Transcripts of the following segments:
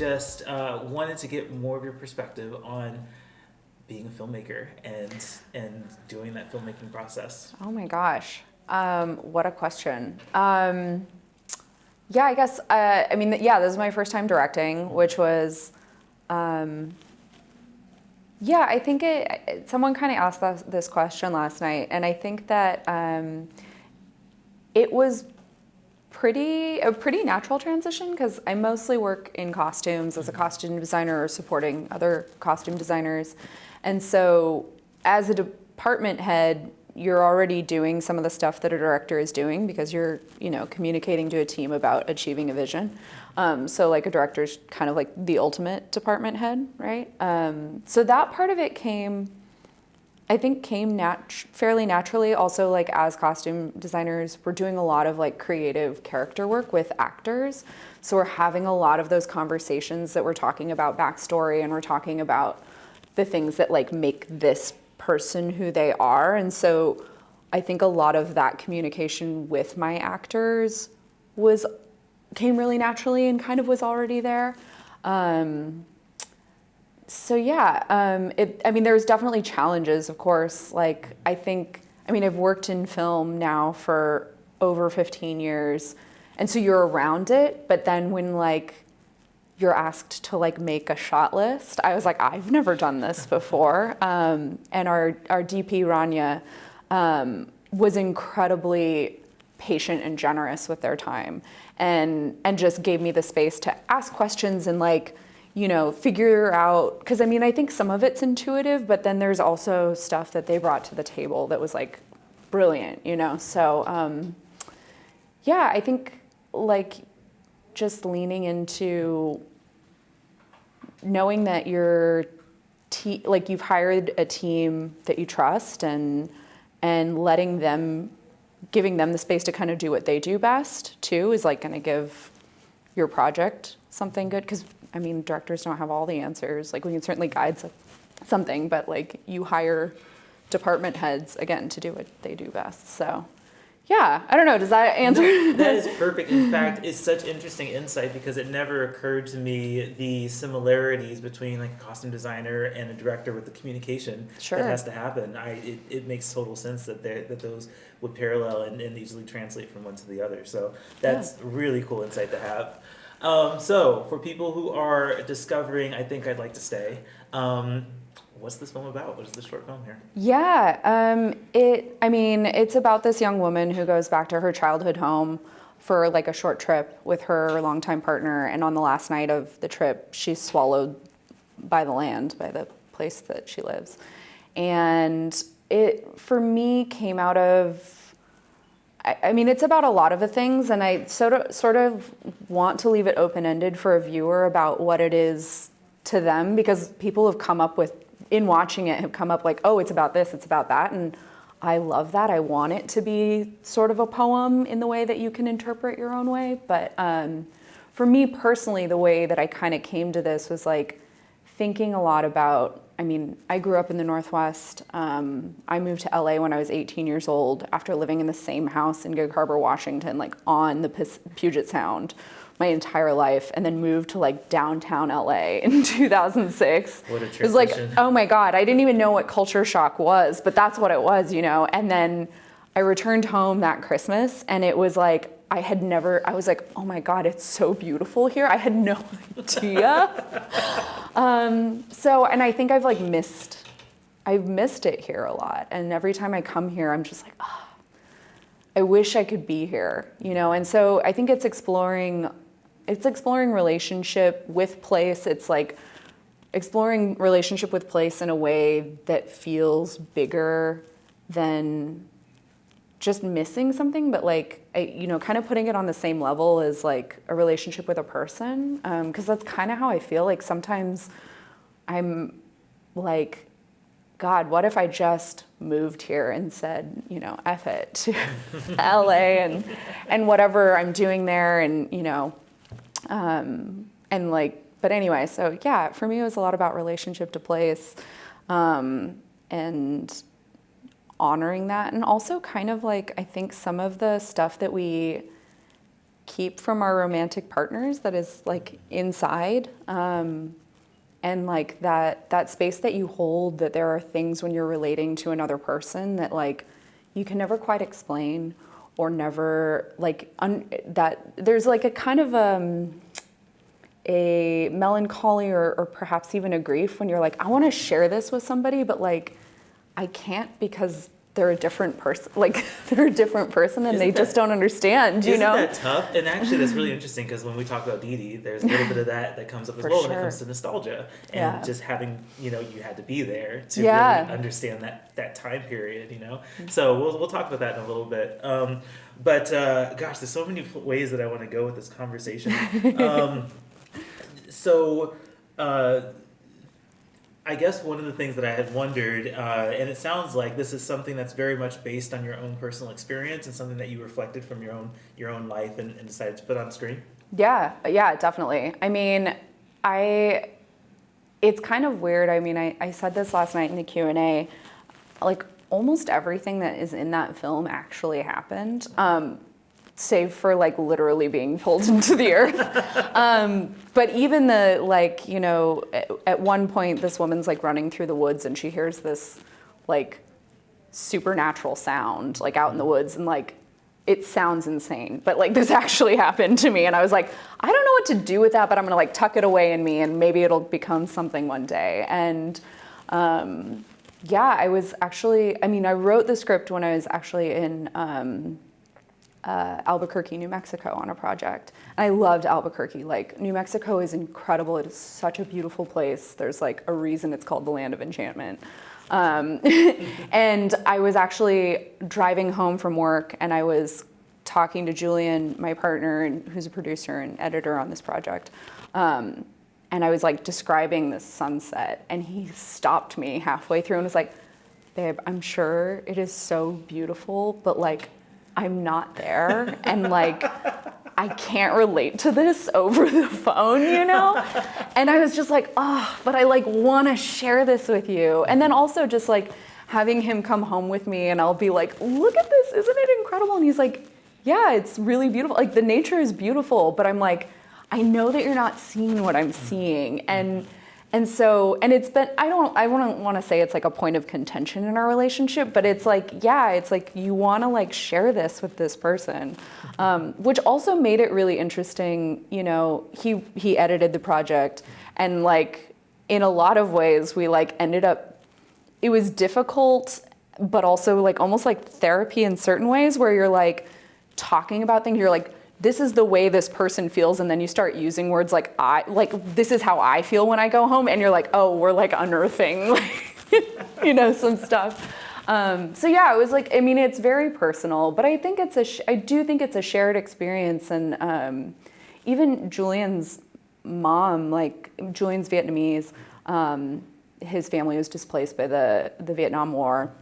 just wanted to get more of your perspective on being a filmmaker and doing that filmmaking process. Oh my gosh, what a question. Yeah, I guess, I mean, yeah, this is my first time directing, which was, yeah, I think someone kind of asked this question last night, and I think that it was a pretty natural transition, because I mostly work in costumes as a costume designer or supporting other costume designers. And so as a department head, you're already doing some of the stuff that a director is doing, because you're, communicating to a team about achieving a vision. So like a director's kind of like the ultimate department head, right? So that part of it came fairly naturally. Also, like as costume designers, we're doing a lot of like creative character work with actors. So we're having a lot of those conversations that we're talking about backstory, and we're talking about the things that like make this person who they are. And so I think a lot of that communication with my actors came really naturally and kind of was already there. So yeah, I mean, there's definitely challenges, of course. Like, I've worked in film now for over 15 years, and so you're around it, but then when like you're asked to like make a shot list, I was like, I've never done this before. And our DP, Rania, was incredibly patient and generous with their time, and just gave me the space to ask questions and like, figure out, because I think some of it's intuitive, but then there's also stuff that they brought to the table that was like brilliant, So yeah, I think like just leaning into knowing that you've hired a team that you trust, and giving them the space to kind of do what they do best too is like going to give your project something good. Because directors don't have all the answers. Like, we can certainly guide something, but like you hire department heads again to do what they do best. So yeah, I don't know, does that answer? No, that is perfect. In fact, it's such interesting insight, because it never occurred to me the similarities between like a costume designer and a director with the communication that has to happen. It makes total sense that those would parallel and easily translate from one to the other. So that's really cool insight to have. So for people who are discovering I Think I'd Like to Stay, what's this film about? What is the short film here? Yeah, it's about this young woman who goes back to her childhood home for like a short trip with her longtime partner, and on the last night of the trip, she's swallowed by the land, by the place that she lives. And it, for me, came out of, it's about a lot of the things, and I sort of want to leave it open-ended for a viewer about what it is to them, because people have come up with, in watching it, have come up like, oh, it's about this, it's about that, and I love that. I want it to be sort of a poem in the way that you can interpret your own way. But for me personally, the way that I kind of came to this was like thinking a lot about, I grew up in the Northwest. I moved to LA when I was 18 years old after living in the same house in Gig Harbor, Washington, like on the Puget Sound my entire life, and then moved to like downtown LA in 2006. What a transition. It was like, oh my God, I didn't even know what culture shock was, but that's what it was, And then I returned home that Christmas, and it was like, I was like, oh my God, it's so beautiful here. I had no idea. And I think I've missed it here a lot. And every time I come here, I'm just like, oh, I wish I could be here, And so I think it's exploring relationship with place. It's like exploring relationship with place in a way that feels bigger than just missing something, but like, kind of putting it on the same level as like a relationship with a person. Because that's kind of how I feel. Like sometimes I'm like, God, what if I just moved here and said, F it to LA and whatever I'm doing there, and but anyway, so yeah, for me it was a lot about relationship to place, and honoring that, and also kind of like, I think some of the stuff that we keep from our romantic partners that is like inside. And like that space that you hold, that there are things when you're relating to another person that like you can never quite explain, or never like that there's like a kind of a melancholy or perhaps even a grief when you're like, I want to share this with somebody, but like I can't because they're a different person. Like they're a different person and they just don't understand, you know? Isn't that tough? And actually that's really interesting because when we talk about Dìdi, there's a little bit of that comes up as well when it comes to nostalgia. And just having, you had to be there to really understand that time period, So we'll talk about that in a little bit. But gosh, there's so many ways that I want to go with this conversation. I guess one of the things that I had wondered, and it sounds like this is something that's very much based on your own personal experience and something that you reflected from your own life and decided to put on screen. Yeah, definitely. I mean, it's kind of weird. I mean, I said this last night in the Q&A, like almost everything that is in that film actually happened. Save for like literally being pulled into the earth. But even the like, at one point this woman's like running through the woods and she hears this like supernatural sound like out in the woods, and like it sounds insane, but like this actually happened to me, and I was like, I don't know what to do with that, but I'm gonna like tuck it away in me and maybe it'll become something one day. And I was actually, I wrote the script when I was actually in Albuquerque, New Mexico on a project. And I loved Albuquerque. Like, New Mexico is incredible. It is such a beautiful place. There's like a reason it's called the Land of Enchantment. And I was actually driving home from work and I was talking to Julian, my partner, and who's a producer and editor on this project. And I was like describing this sunset and he stopped me halfway through and was like, babe, I'm sure it is so beautiful, but like, I'm not there, and like I can't relate to this over the phone, And I was just like, but I like want to share this with you. And then also just like having him come home with me and I'll be like, look at this, isn't it incredible? And he's like, yeah, it's really beautiful. Like the nature is beautiful, but I'm like, I know that you're not seeing what I'm seeing. And so it's been, I wouldn't want to say it's like a point of contention in our relationship, but it's like, it's like you want to like share this with this person, which also made it really interesting. He edited the project and like in a lot of ways we like ended up, it was difficult, but also like almost like therapy in certain ways where you're like talking about things, you're like, this is the way this person feels, and then you start using words like this is how I feel when I go home, and you're like, oh, we're like unearthing some stuff. It was like, it's very personal, but I think I do think it's a shared experience, and even Julian's mom, like Julian's Vietnamese, his family was displaced by the Vietnam War,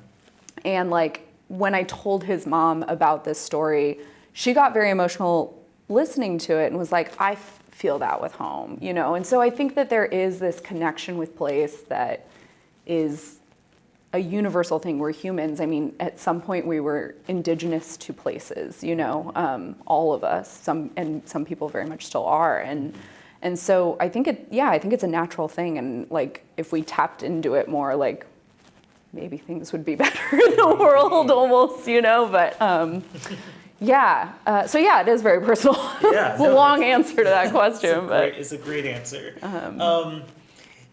and like when I told his mom about this story, she got very emotional listening to it and was like, I feel that with home, And so I think that there is this connection with place that is a universal thing. We're humans. At some point we were indigenous to places, all of us, some people very much still are. And so I think it's a natural thing. And like, if we tapped into it more, like maybe things would be better in the world almost, but, it is very personal. It's a long answer to that question. It's a great answer.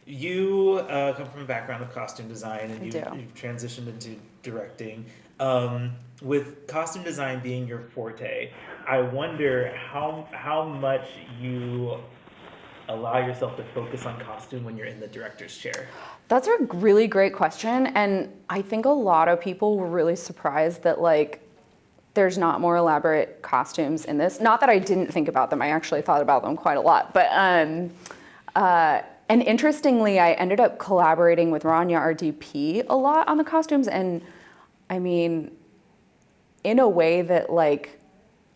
You come from a background of costume design and you've transitioned into directing. With costume design being your forte, I wonder how much you allow yourself to focus on costume when you're in the director's chair. That's a really great question. And I think a lot of people were really surprised that like, there's not more elaborate costumes in this. Not that I didn't think about them. I actually thought about them quite a lot. But and interestingly, I ended up collaborating with Rania, our DP, a lot on the costumes. And in a way that like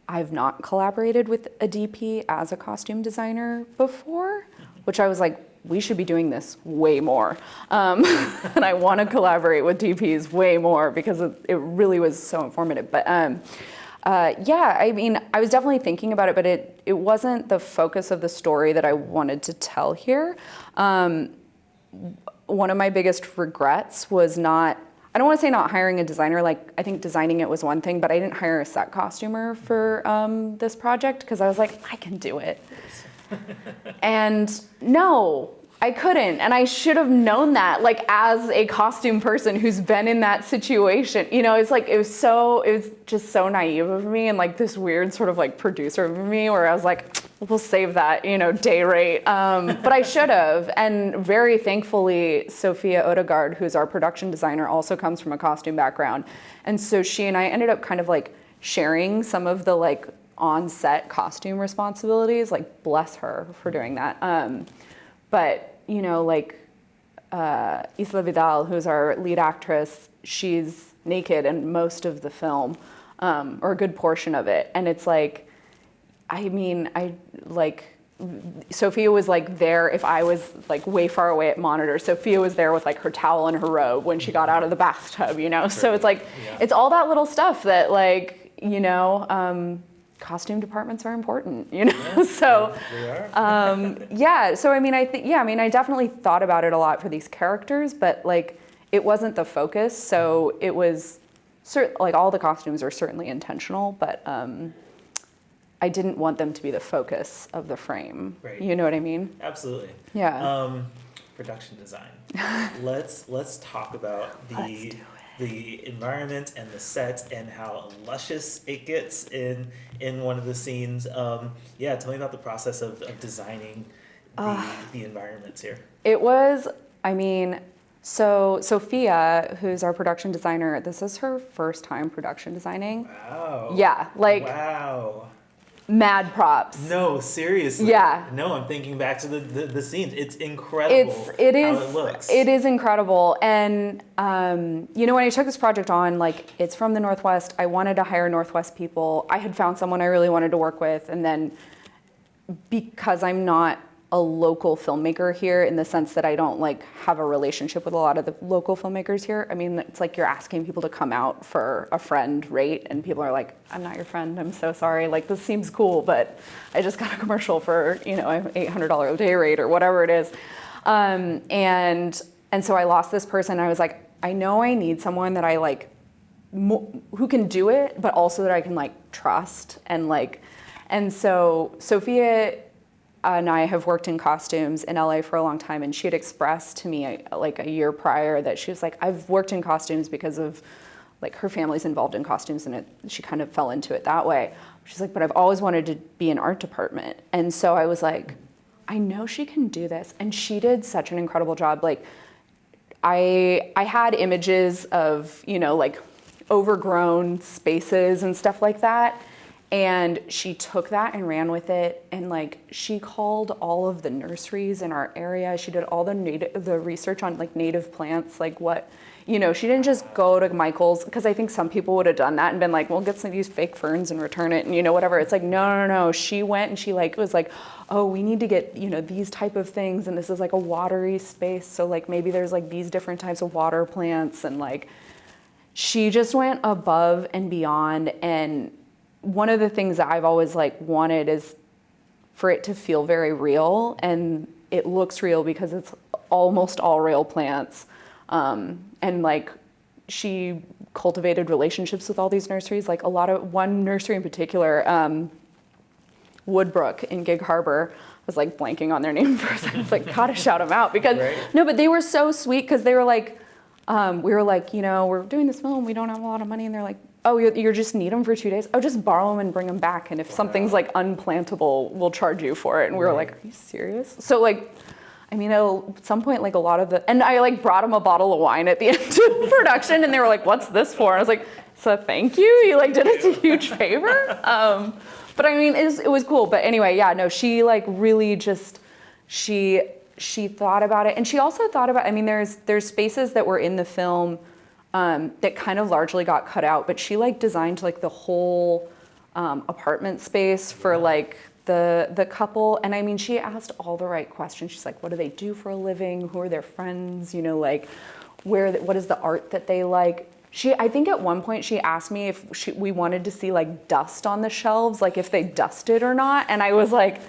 I've not collaborated with a DP as a costume designer before, which I was like, we should be doing this way more. And I want to collaborate with DPs way more because it really was so informative. But Yeah, I mean, I was definitely thinking about it, but it wasn't the focus of the story that I wanted to tell here. One of my biggest regrets was not, I don't want to say not hiring a designer, like I think designing it was one thing, but I didn't hire a set costumer for this project because I was like, I can do it. And no, I couldn't, and I should have known that, like as a costume person who's been in that situation. You know, it's like, it was just so naive of me, and like this weird sort of like producer of me where I was like, we'll save that, you know, day rate. But I should have, and very thankfully, Sophia Odegaard, who's our production designer, also comes from a costume background. And so she and I ended up kind of like sharing some of the like on-set costume responsibilities, like bless her for doing that. But, you know, like Isla Vidal, who's our lead actress, she's naked in most of the film, or a good portion of it. And it's like, I mean, Sophia was like there if I was like way far away at monitor. Sophia was there with like her towel and her robe when she got out of the bathtub, you know? So it's like, it's all that little stuff that like, you know, costume departments are important, you know? Yeah, so, they are. yeah, so I mean, I definitely thought about it a lot for these characters, but like, it wasn't the focus. So it was, like all the costumes are certainly intentional, but I didn't want them to be the focus of the frame. Right. You know what I mean? Absolutely. Yeah. Production design. Let's talk about the environment and the set and how luscious it gets in one of the scenes. Yeah, tell me about the process of designing the environments here. It was, I mean, so Sophia, who's our production designer, this is her first time production designing. Wow. Yeah, like wow. Mad props. No, seriously. Yeah. No, I'm thinking back to the scenes. It's incredible how it looks. It is incredible. And, you know, when I took this project on, like, it's from the Northwest. I wanted to hire Northwest people. I had found someone I really wanted to work with. And then because I'm not a local filmmaker here in the sense that I don't like have a relationship with a lot of the local filmmakers here. I mean, it's like you're asking people to come out for a friend rate and people are like, I'm not your friend, I'm so sorry. Like, this seems cool, but I just got a commercial for, you know, an $800 day rate or whatever it is. And so I lost this person. I was like, I know I need someone that I like, who can do it, but also that I can like trust and like, and so Sophia and I have worked in costumes in LA for a long time, and she had expressed to me like a year prior that she was like, I've worked in costumes because of like her family's involved in costumes, and she kind of fell into it that way. She's like, but I've always wanted to be in art department. And so I was like, I know she can do this. And she did such an incredible job. Like I had images of, you know, like overgrown spaces and stuff like that. And she took that and ran with it, and like she called all of the nurseries in our area. She did all the research on like native plants, like what, you know, she didn't just go to Michael's, because I think some people would have done that and been like, well, get some of these fake ferns and return it and, you know, whatever. It's like, no. She went and she like was like, oh, we need to get, you know, these type of things, and this is like a watery space, so like maybe there's like these different types of water plants, and like she just went above and beyond. And one of the things that I've always like wanted is for it to feel very real, and it looks real because it's almost all real plants. And like she cultivated relationships with all these nurseries, like one nursery in particular, Woodbrook in Gig Harbor. I was like blanking on their name for a second. I was like, gotta shout them out because no, but they were so sweet because they were like, we were like, you know, we're doing this film, we don't have a lot of money, and they're like, oh, you just need them for 2 days? Oh, just borrow them and bring them back. And if something's like unplantable, we'll charge you for it. And we were like, are you serious? So like, I mean, at some point, like a lot of and I like brought them a bottle of wine at the end of production, and they were like, what's this for? And I was like, so thank you. You like did us a huge favor. But I mean, it was cool. But anyway, yeah, no, she like really just, she thought about it. And she also thought about, I mean, there's spaces that were in the film that kind of largely got cut out, but she like designed like the whole apartment space for like the couple. And I mean, she asked all the right questions. She's like, what do they do for a living? Who are their friends? You know, like what is the art that they like? I think at one point she asked me if we wanted to see like dust on the shelves, like if they dusted or not. And I was like,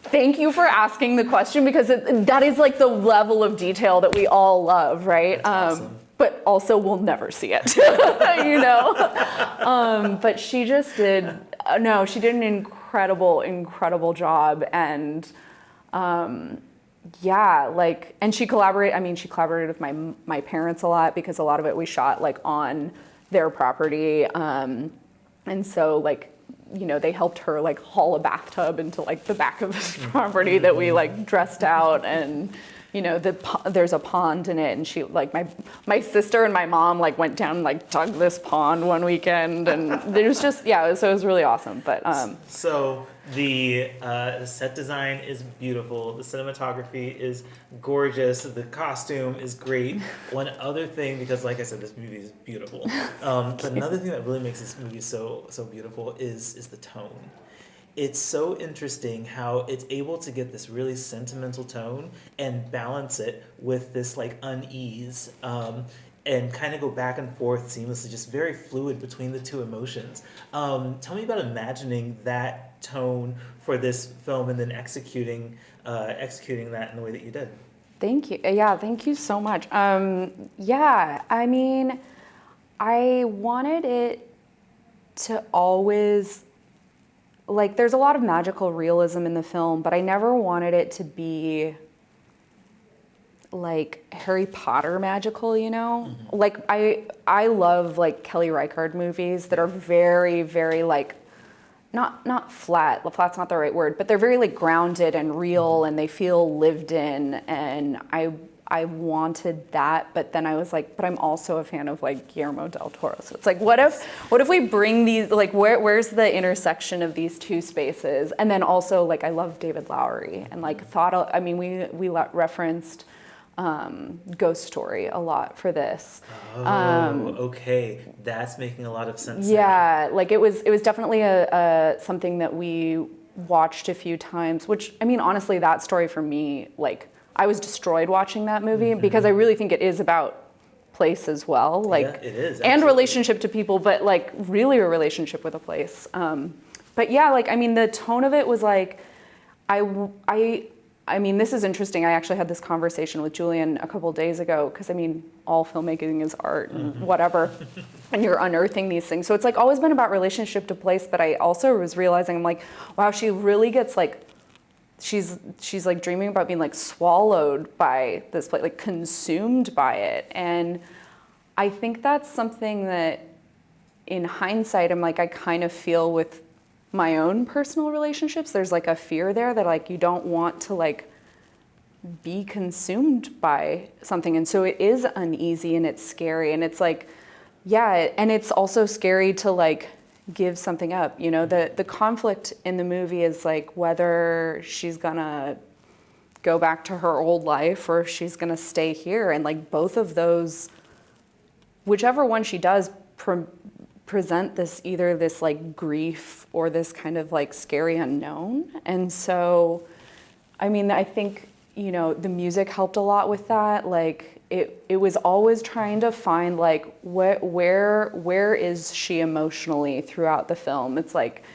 thank you for asking the question, because that is like the level of detail that we all love, right? Awesome. But also we'll never see it, you know? But she just did, no, she did an incredible job. And yeah, like, and she collaborated with my parents a lot, because a lot of it we shot like on their property. And so like, you know, they helped her like haul a bathtub into like the back of this property that we like dressed out, and you know, there's a pond in it, and she like my sister and my mom like went down and like dug this pond one weekend, and it was just so it was really awesome. But so the set design is beautiful, the cinematography is gorgeous, the costume is great. One other thing, because like I said, this movie is beautiful, but another thing that really makes this movie so beautiful is the tone. It's so interesting how it's able to get this really sentimental tone and balance it with this like unease, and kind of go back and forth seamlessly, just very fluid between the two emotions. Tell me about imagining that tone for this film and then executing that in the way that you did. Thank you. Yeah, thank you so much. Yeah, I mean, I wanted it to always, like, there's a lot of magical realism in the film, but I never wanted it to be like Harry Potter magical, you know? Mm-hmm. Like, I love like Kelly Reichardt movies that are very, very like, not flat, flat's not the right word, but they're very like grounded and real, and they feel lived in, and I wanted that, but then I was like, but I'm also a fan of like Guillermo del Toro. So it's like, what if we bring these, like, where's the intersection of these two spaces? And then also, like, I love David Lowery, and like we referenced Ghost Story a lot for this. Oh, okay, that's making a lot of sense. Yeah, now. Like it was definitely a something that we watched a few times. Which, I mean, honestly, that story for me, like, I was destroyed watching that movie, because I really think it is about place as well, like, yeah, it is, and relationship to people, but like really a relationship with a place. But yeah, like, I mean, the tone of it was like, I mean, this is interesting. I actually had this conversation with Julian a couple of days ago, because I mean, all filmmaking is art and whatever, and you're unearthing these things. So it's like always been about relationship to place, but I also was realizing, I'm like, wow, she really gets like, she's like dreaming about being like swallowed by this place, like consumed by it. And I think that's something that in hindsight, I'm like, I kind of feel with my own personal relationships. There's like a fear there that like you don't want to like be consumed by something. And so it is uneasy and it's scary, and it's like, yeah, and it's also scary to like give something up. You know, the conflict in the movie is like whether she's gonna go back to her old life or if she's gonna stay here. And like both of those, whichever one she does, present this either this like grief or this kind of like scary unknown. And so, I mean, I think, you know, the music helped a lot with that. Like it was always trying to find like where is she emotionally throughout the film. It's like,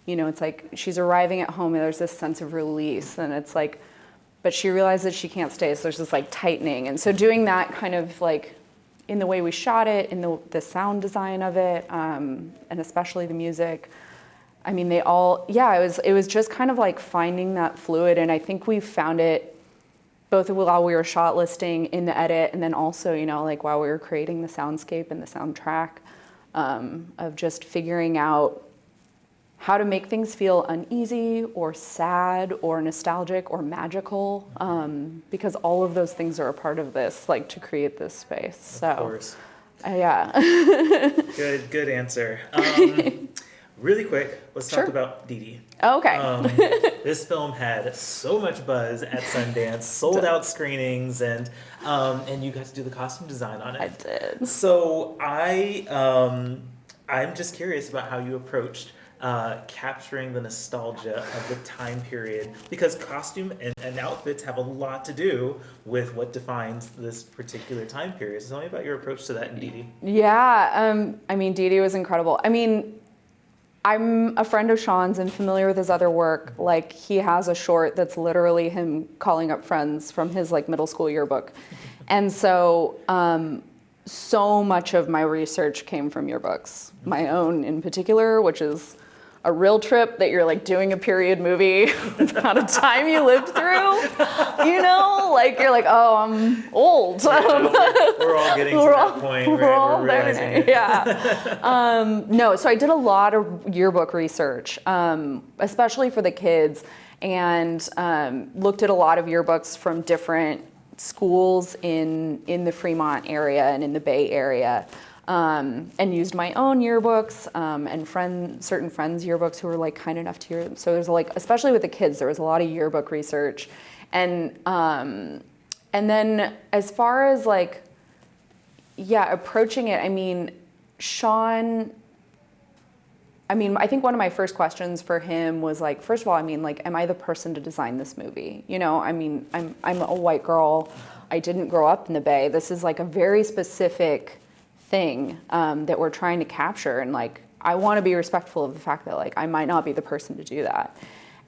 you know, it's like she's arriving at home and there's this sense of release, and it's like, but she realizes she can't stay, so there's this like tightening. And so doing that kind of like in the way we shot it, in the sound design of it, and especially the music, I mean, it was just kind of like finding that fluid. And I think we found it both while we were shot listing, in the edit, and then also, you know, like while we were creating the soundscape and the soundtrack, of just figuring out how to make things feel uneasy or sad or nostalgic or magical, because all of those things are a part of this, like, to create this space. So, of course. Yeah. Good answer. Really quick, let's talk about Dìdi. Okay. This film had so much buzz at Sundance, sold out screenings, and you got to do the costume design on it. I did. So I'm just curious about how you approached capturing the nostalgia of the time period, because costume and outfits have a lot to do with what defines this particular time period. So tell me about your approach to that in Dìdi. Yeah, I mean, Dìdi was incredible. I mean, I'm a friend of Sean's and familiar with his other work. Like, he has a short that's literally him calling up friends from his like middle school yearbook. And so, so much of my research came from yearbooks, my own in particular, which is a real trip that you're like doing a period movie about a time you lived through, you know, like you're like, oh, I'm old. Yeah, we're all getting to that point, right? We're all realizing there. it. Yeah. No, so I did a lot of yearbook research, especially for the kids, and looked at a lot of yearbooks from different schools in the Fremont area and in the Bay Area. And used my own yearbooks and certain friends' yearbooks who were like kind enough to hear them. So there's like, especially with the kids, there was a lot of yearbook research, and then as far as like, yeah, approaching it. I mean, Sean. I mean, I think one of my first questions for him was like, first of all, I mean, like, am I the person to design this movie? You know, I mean, I'm a white girl. I didn't grow up in the Bay. This is like a very specific thing that we're trying to capture, and like I want to be respectful of the fact that like I might not be the person to do that.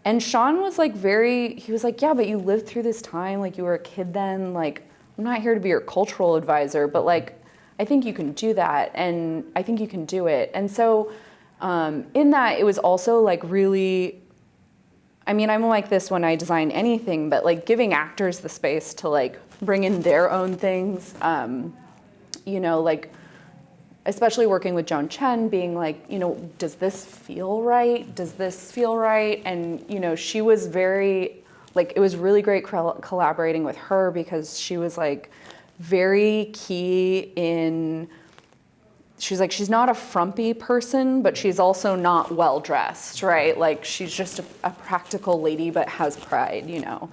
And Sean was like he was like, yeah, but you lived through this time, like you were a kid then, like I'm not here to be your cultural advisor, but like I think you can do that, and I think you can do it. And so in that, it was also like really, I mean, I'm like this when I design anything, but like giving actors the space to like bring in their own things, you know, like especially working with Joan Chen, being like, you know, does this feel right? Does this feel right? And, you know, she was very, like, it was really great collaborating with her, because she was like very key in, she's like, she's not a frumpy person, but she's also not well dressed, right? Like, she's just a practical lady, but has pride, you know?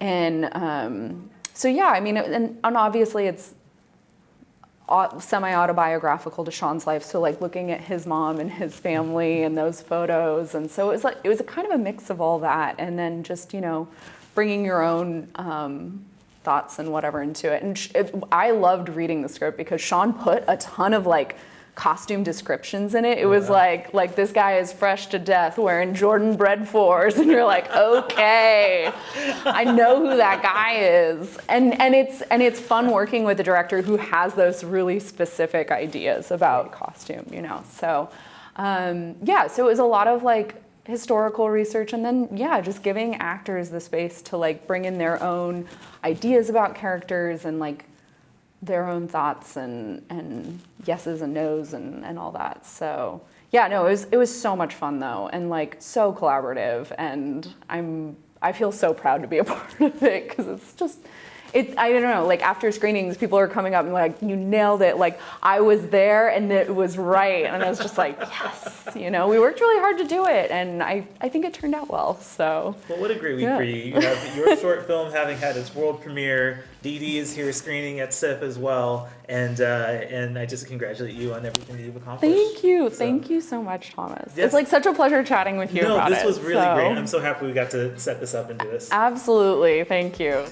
And so, yeah, I mean, and obviously it's semi-autobiographical to Sean's life, so like looking at his mom and his family and those photos, and so it was a kind of a mix of all that, and then just, you know, bringing your own thoughts and whatever into it. And I loved reading the script because Sean put a ton of like costume descriptions in it. It was like this guy is fresh to death wearing Jordan Bread 4s, and you're like, okay, I know who that guy is. And it's fun working with a director who has those really specific ideas about costume, you know. So yeah, so it was a lot of like historical research, and then yeah, just giving actors the space to like bring in their own ideas about characters and like their own thoughts and yeses and nos and all that. So yeah, no, it was so much fun though, and like so collaborative, and I feel so proud to be a part of it, because it's just, I don't know, like after screenings, people are coming up and like, you nailed it, like I was there and it was right, and I was just like, yes, you know, we worked really hard to do it, and I think it turned out well. So well, what a great week for you. You have your short film having had its world premiere. Dìdi is here screening at SIFF as well, and I just congratulate you on everything that you've accomplished. Thank you so much, Thomas. Yes. It's like such a pleasure chatting with you about it. No, this was really great. I'm so happy we got to set this up and do this. Absolutely, thank you.